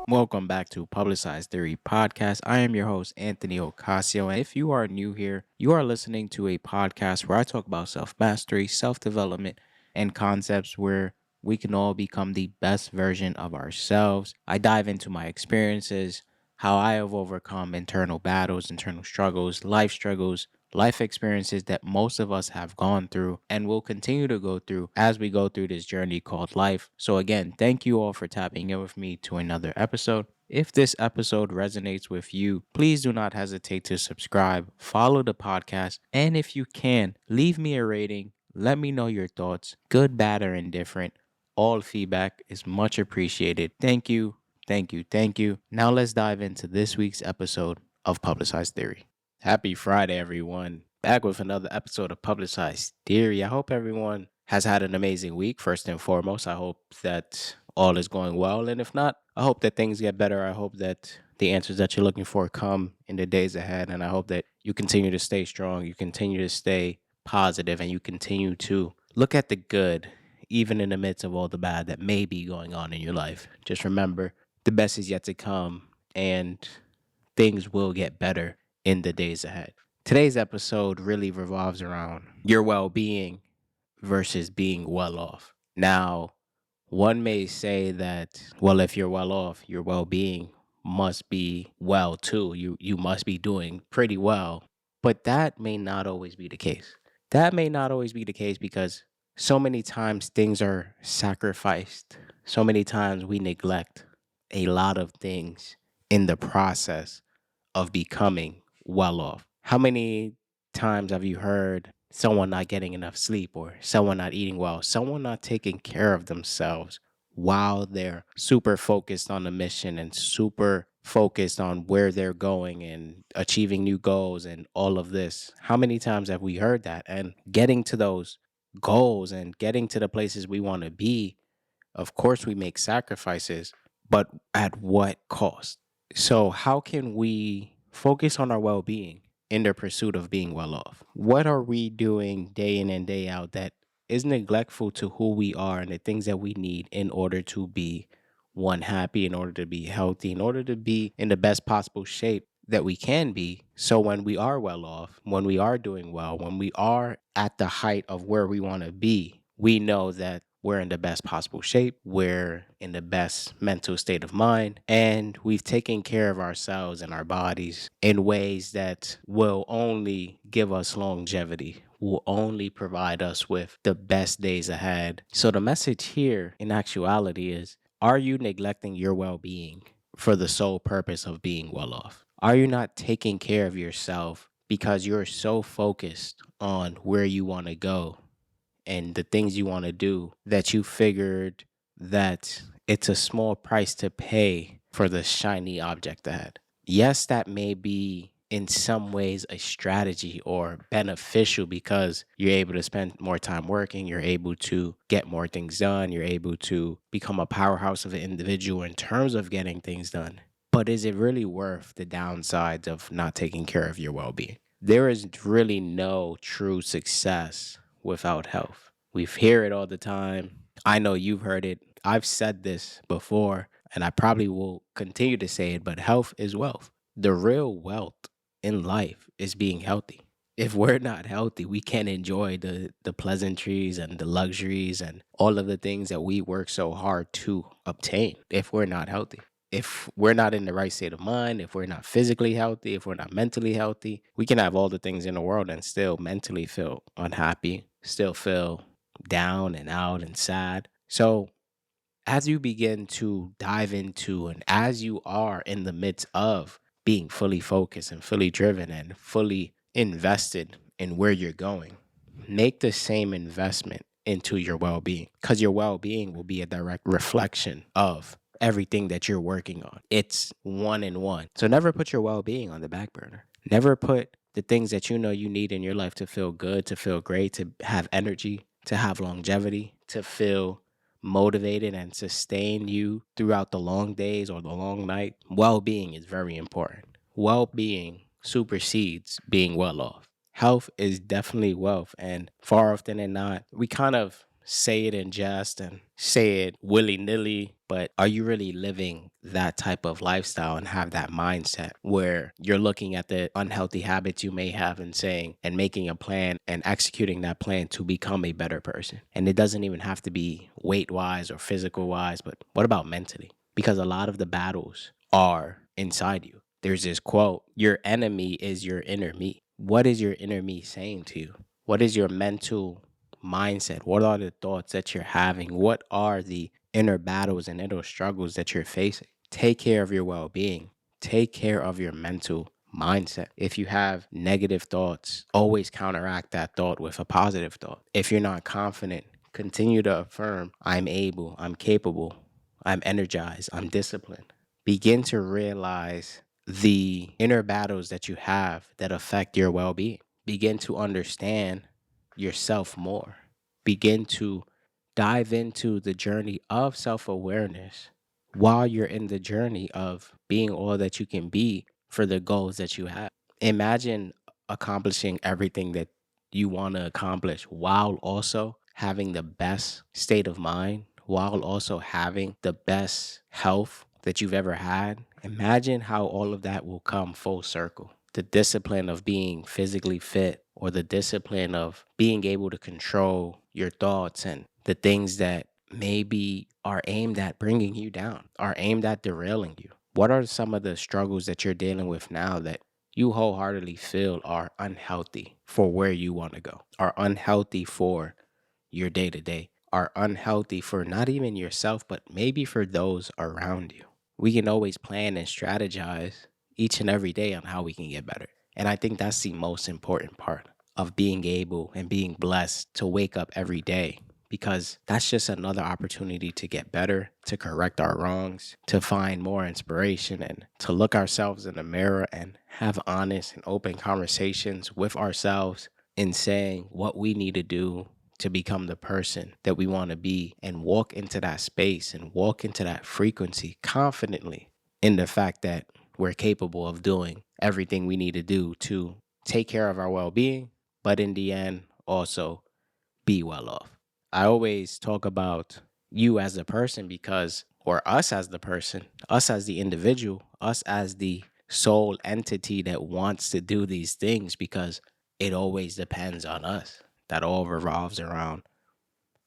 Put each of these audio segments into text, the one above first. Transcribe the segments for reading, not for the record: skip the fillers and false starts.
Welcome back to Publicized Theory podcast. I am your host, Anthony Ocasio. And if you are new here, you are listening to a podcast where I talk about self mastery, self development, and concepts where we can all become the best version of ourselves. I dive into my experiences, how I have overcome internal battles, internal struggles, life experiences that most of us have gone through and will continue to go through as we go through this journey called life. So, again, thank you all for tapping in with me to another episode. If this episode resonates with you, please do not hesitate to subscribe, follow the podcast, and if you can, leave me a rating. Let me know your thoughts, good, bad, or indifferent. All feedback is much appreciated. Thank you, thank you, thank you. Now let's dive into this week's episode of Publicized Theory. Happy Friday, everyone. Back with another episode of Publicized Theory. I hope everyone has had an amazing week. First and foremost, I hope that all is going well. And if not, I hope that things get better. I hope that the answers that you're looking for come in the days ahead. And I hope that you continue to stay strong, you continue to stay positive, and you continue to look at the good, even in the midst of all the bad that may be going on in your life. Just remember, the best is yet to come, and things will get better in the days ahead. Today's episode really revolves around your well being versus being well off. Now, one may say that, well, if you're well off, your well being must be well too. You must be doing pretty well. But that may not always be the case. That may not always be the case because so many times things are sacrificed. So many times we neglect a lot of things in the process of becoming well off. How many times have you heard someone not getting enough sleep or someone not eating well, someone not taking care of themselves while they're super focused on the mission and super focused on where they're going and achieving new goals and all of this? How many times have we heard that? And getting to those goals and getting to the places we want to be, of course, we make sacrifices, but at what cost? So, how can we focus on our well being in the pursuit of being well off? What are we doing day in and day out that is neglectful to who we are and the things that we need in order to be one, happy, in order to be healthy, in order to be in the best possible shape that we can be? So, when we are well off, when we are doing well, when we are at the height of where we want to be, we know that we're in the best possible shape, we're in the best mental state of mind, and we've taken care of ourselves and our bodies in ways that will only give us longevity, will only provide us with the best days ahead. So, the message here in actuality is, are you neglecting your well being for the sole purpose of being well off? Are you not taking care of yourself because you're so focused on where you want to go and the things you want to do that you figured that it's a small price to pay for the shiny object ahead? Yes, that may be in some ways a strategy or beneficial because you're able to spend more time working, you're able to get more things done, you're able to become a powerhouse of an individual in terms of getting things done. But is it really worth the downsides of not taking care of your well being? There is really no true success without health. We hear it all the time. I know you've heard it. I've said this before, and I probably will continue to say it, but health is wealth. The real wealth in life is being healthy. If we're not healthy, we can't enjoy the pleasantries and the luxuries and all of the things that we work so hard to obtain if we're not healthy. If we're not in the right state of mind, if we're not physically healthy, if we're not mentally healthy, we can have all the things in the world and still mentally feel unhappy, still feel down and out and sad. So, as you begin to dive into and as you are in the midst of being fully focused and fully driven and fully invested in where you're going, make the same investment into your well being because your well being will be a direct reflection of everything that you're working on. It's one in one. So never put your well being on the back burner. Never put the things that you know you need in your life to feel good, to feel great, to have energy, to have longevity, to feel motivated and sustain you throughout the long days or the long night. Well being is very important. Well being supersedes being well off. Health is definitely wealth. And far often than not, we kind of say it in jest and say it willy nilly, but are you really living that type of lifestyle and have that mindset where you're looking at the unhealthy habits you may have and saying and making a plan and executing that plan to become a better person? And it doesn't even have to be weight wise or physical wise, but what about mentally? Because a lot of the battles are inside you. There's this quote, your enemy is your inner me. What is your inner me saying to you? What is your mental mindset? What are the thoughts that you're having? What are the inner battles and inner struggles that you're facing? Take care of your well being, take care of your mental mindset. If you have negative thoughts, always counteract that thought with a positive thought. If you're not confident, continue to affirm, I'm able, I'm capable, I'm energized, I'm disciplined. Begin to realize the inner battles that you have that affect your well being. Begin to understand yourself more. Begin to dive into the journey of self awareness while you're in the journey of being all that you can be for the goals that you have. Imagine accomplishing everything that you want to accomplish while also having the best state of mind, while also having the best health that you've ever had. Imagine how all of that will come full circle. The discipline of being physically fit, or the discipline of being able to control your thoughts and the things that maybe are aimed at bringing you down, are aimed at derailing you. What are some of the struggles that you're dealing with now that you wholeheartedly feel are unhealthy for where you want to go, are unhealthy for your day to day, are unhealthy for not even yourself, but maybe for those around you? We can always plan and strategize each and every day on how we can get better. And I think that's the most important part of being able and being blessed to wake up every day, because that's just another opportunity to get better, to correct our wrongs, to find more inspiration, and to look ourselves in the mirror and have honest and open conversations with ourselves in saying what we need to do to become the person that we want to be, and walk into that space and walk into that frequency confidently in the fact that we're capable of doing everything we need to do to take care of our well being, but in the end, also be well off. I always talk about you as a person because, or us as the person, us as the individual, us as the sole entity that wants to do these things, because it always depends on us. That all revolves around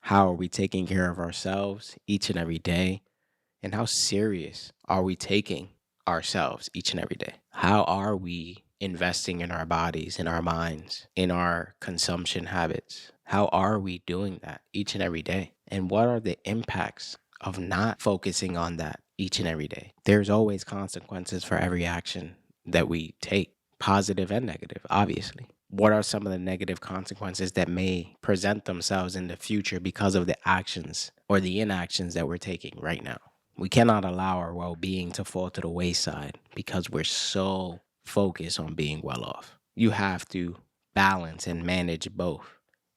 how are we taking care of ourselves each and every day, and how serious are we taking ourselves each and every day? How are we investing in our bodies, in our minds, in our consumption habits? How are we doing that each and every day? And what are the impacts of not focusing on that each and every day? There's always consequences for every action that we take, positive and negative, obviously. What are some of the negative consequences that may present themselves in the future because of the actions or the inactions that we're taking right now? We cannot allow our well being to fall to the wayside because we're so focused on being well off. You have to balance and manage both.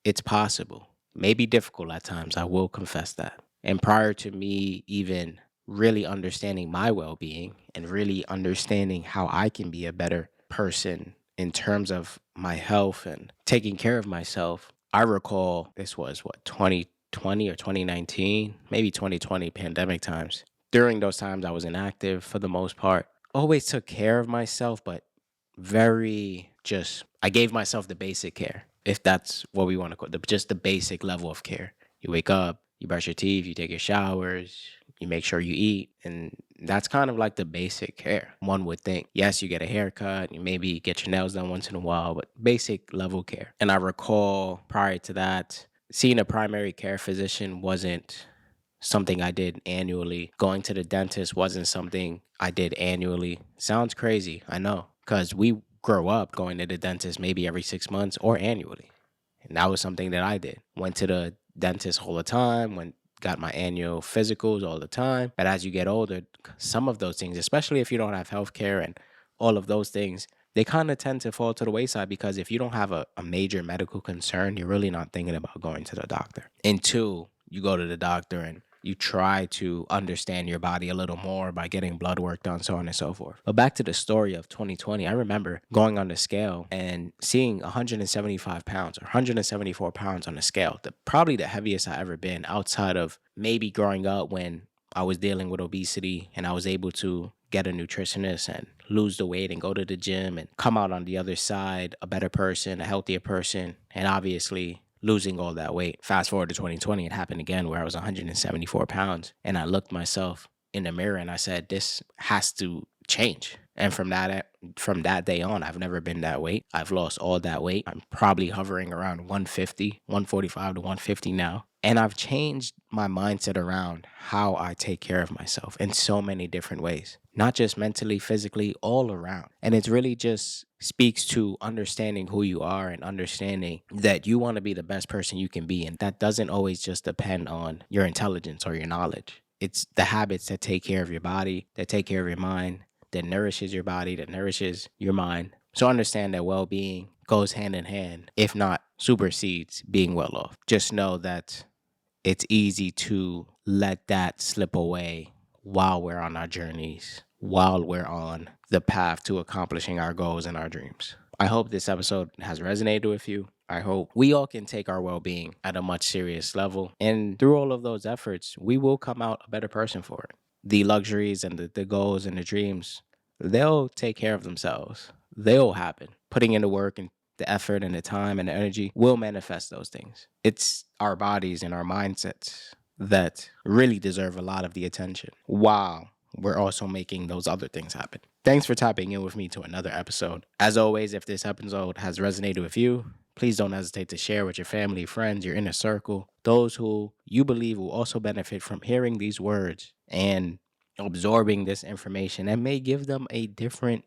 It's possible, maybe difficult at times, I will confess that. And prior to me even really understanding my well being and really understanding how I can be a better person in terms of my health and taking care of myself, I recall this was what, 2020 or 2019, maybe 2020, pandemic times. During those times, I was inactive for the most part. Always took care of myself, but very just, I gave myself the basic care, if that's what we want to call it, just the basic level of care. You wake up, you brush your teeth, you take your showers, you make sure you eat, and that's kind of like the basic care, one would think. Yes, you get a haircut, you maybe get your nails done once in a while, but basic level care. And I recall prior to that, seeing a primary care physician wasn't something I did annually. Going to the dentist wasn't something I did annually. Sounds crazy, I know, because we grow up going to the dentist maybe every 6 months or annually. And that was something that I did. Went to the dentist all the time, got my annual physicals all the time. But as you get older, some of those things, especially if you don't have health care and all of those things, they kind of tend to fall to the wayside, because if you don't have a major medical concern, you're really not thinking about going to the doctor. And two, you go to the doctor and You try to understand your body a little more by getting blood work done, so on and so forth. But back to the story of 2020, I remember going on the scale and seeing 175 pounds or 174 pounds on the scale, probably the heaviest I ever been outside of maybe growing up when I was dealing with obesity and I was able to get a nutritionist and lose the weight and go to the gym and come out on the other side a better person, a healthier person, and obviously losing all that weight. Fast forward to 2020, it happened again where I was 174 pounds and I looked myself in the mirror and I said, this has to change. And from that day on, I've never been that weight. I've lost all that weight. I'm probably hovering around 150, 145 to 150 now. And I've changed my mindset around how I take care of myself in so many different ways, not just mentally, physically, all around. And it really just speaks to understanding who you are and understanding that you want to be the best person you can be. And that doesn't always just depend on your intelligence or your knowledge. It's the habits that take care of your body, that take care of your mind, that nourishes your body, that nourishes your mind. So understand that well-being goes hand in hand, if not supersedes being well off. Just know that it's easy to let that slip away while we're on our journeys, while we're on the path to accomplishing our goals and our dreams. I hope this episode has resonated with you. I hope we all can take our well-being at a much serious level. And through all of those efforts, we will come out a better person for it. The luxuries and the goals and the dreams, they'll take care of themselves. They'll happen. Putting in the work and the effort and the time and the energy will manifest those things. It's our bodies and our mindsets that really deserve a lot of the attention while we're also making those other things happen. Thanks for tapping in with me to another episode. As always, if this episode has resonated with you, please don't hesitate to share with your family, friends, your inner circle, those who you believe will also benefit from hearing these words and absorbing this information and may give them a different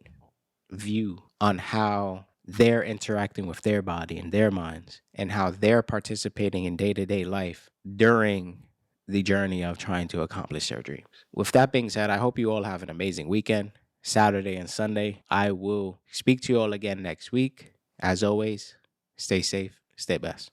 view on how they're interacting with their body and their minds and how they're participating in day-to-day life during the journey of trying to accomplish their dreams. With that being said, I hope you all have an amazing weekend, Saturday and Sunday. I will speak to you all again next week. As always, stay safe, stay best.